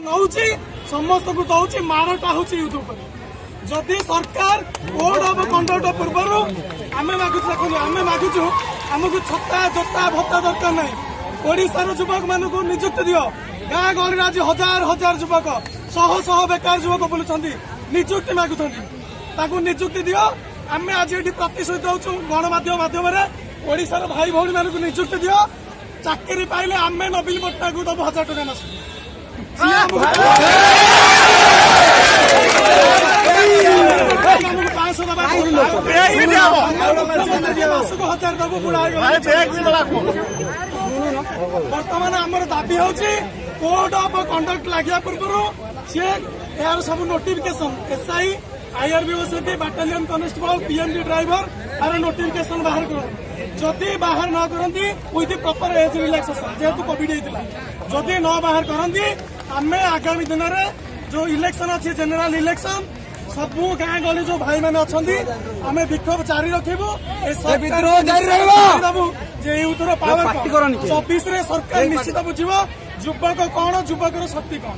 नौची समस्त को दौची मारटा हूँ यूट्यूब पर जदि सरकार कोड ऑफ कंडक्ट पूर्व आम मागुच देखो आम मागुचु आमको छता जोता भत्ता दरकार ना ओडार युवक मान निजुक्ति दियो गाँ गहली आज हजार हजार युवक शह शह बेकार युवक बुलूं निजुक्ति मागुंट निजुक्ति दियो आम आज ये प्रतिश्रुति दौचु गणमाध्यम माध्यम ओडार भाई भौणी मान निजुक्ति दियो चाकरी पाइले आम नवीन पट्टनायक को दबु 1000 टका नस बर्तमान आमर दाबी हूँ कोड ऑफ कंडक्ट लगे पूर्व सी यार सब notification SI IRB OCP battalion constable PMD driver यार नोटिफिकेशन बाहर कर जदि बाहर न करती विथ प्रॉपर एज रिलैक्सेशन जेहेतु कोविड होता जदि न बाहर करती आम आगामी दिन में जो इलेक्शन अच्छी जेनेल इलेक्शन सबू गाँ गली जो भाई मैंने अच्छा आम विक्षोभ जारी रखू पावर 24 सरकार निश्चित बुझ युवक कौन युवक शक्ति कौन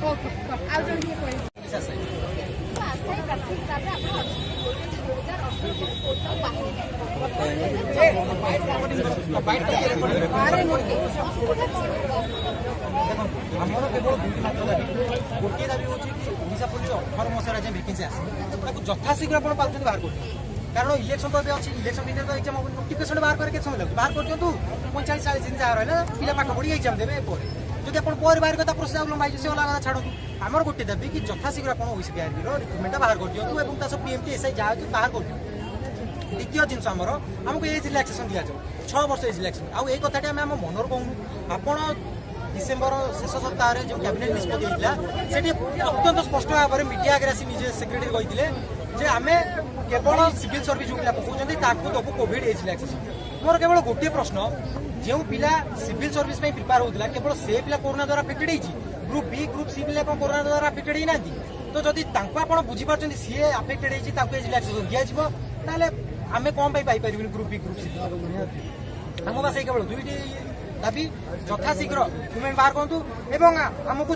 आमर केवल मात्र दाबी गोटे दाबी हूँ कि ओडिशा पुलिस 18 मसीह आज भैकेन्सी आसे यथाशीघ्र आप बाहर कर कारण इलेक्शन तो अच्छी इलेक्शन दिन तो एग्जाम नोटिफिकेशन बाहर करके समय लगे बाहर कर दिखाँ 45-40 दिन जहाँ रहा पिला पाठ पढ़ी एग्जाम देवे जब आप बाहर करता प्रोसेस लंबाई से अलग छाड़ू आमर गोटे दाबी कि यथाशीघ्र आप ओसीबीआरबी रिक्रुटमेंट बाहर कर दिखाँ पीएमटी एसआई जहाँ बाहर कर दिखाँ द्वितीय जिन आमको एज रिलैक्सेशन दि जाऊ 6 वर्ष एज रिलैक्सेशन आउ ये कथाटी आम मनर कहूँ आप डिसेम्बर शेष सप्ताह जो कैबिनेट निष्पत्ति होता से अत्यंत स्पष्ट भाव में मीडिया आगे आसी निजे सेक्रेटरी कहते आम केवल सिविल सर्विस जो पिला पकाउं दबू कोविड एज रिलैक्सेशन मोर केवल गोटे प्रश्न जो पिला सिविल सर्विस प्रिपेयर होता केवल से पिला कोरोना द्वारा अफेक्टेड होती ग्रुप बी ग्रुप सी पिला कोरोना द्वारा अफेक्टेड ही ना तो जदि आप बुझीपार सी अफेक्टेड होती एज रिलैक्सेशन दिज्व ताले आम कौन पाई ग्रुप बी ग्रुप सी आम पास केवल दुईटी दाबी यथाशीघ्र रिक्रुटमेंट बाहर करूँ आमको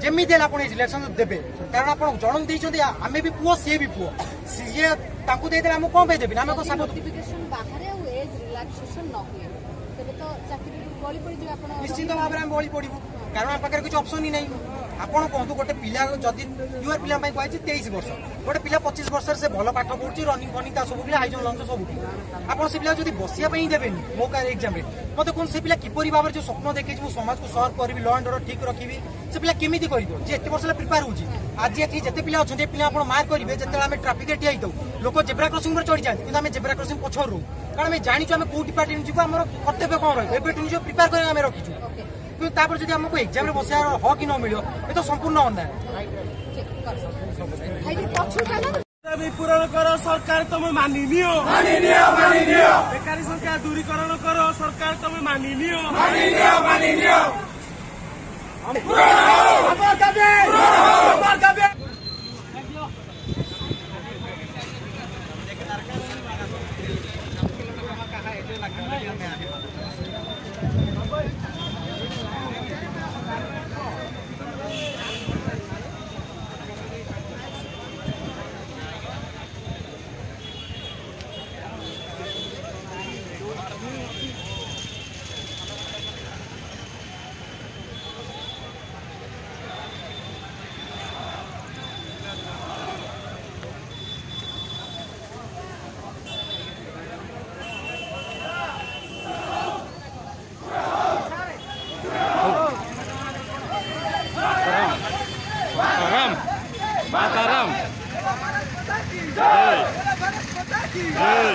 जमी एज इलेक्शन देवे कारण आप जन देखते आम भी पुओ सी भी पुओ सी देते आमको कौन देवी आम निश्चित भाव में बड़ी पड़ू कारण आम पाखे कुछ ऑप्शन ही नहीं आपड़ कहतु गोटे पिला जदि यूआर पिला कही 23 वर्ष गोटे पिला 25 वर्ष से भल पाठ पढ़ुची रनिंग फनिंग सब पिला हाई जंप लंग सब आप से पिला जब बसिया देवेनि मौका एग्जाम मत कौन से पिला किपरि भाव जो स्वप्न देखे समाज को सर्व करी लॉ एंड ऑर्डर ठीक रखी से पिला केमी कर एत वर्ष प्रिपेयर हो आज ये जिते पिला अच्छे पिला आप मार्क करेंगे जिते आम ट्राफिक ठिया होता लोक जेब्रा क्रॉसिंग पर चढ़ी जाते आम जेब्रा क्रॉसिंग पछर रू कारण आम जानी आम कौ डिपार्टमेंट जीव आम कर्तव्य कौन रही प्रिपेयर कर रखीचु तापर जब आमको एग्जाम रे बसार ह कि न मिलो ये तो संपूर्ण अन्याय पूरण कर सरकार तुम मानि नियो बेकारी संख्या दूरीकरण कर सरकार तुम मानि नियो Mataram. Hey.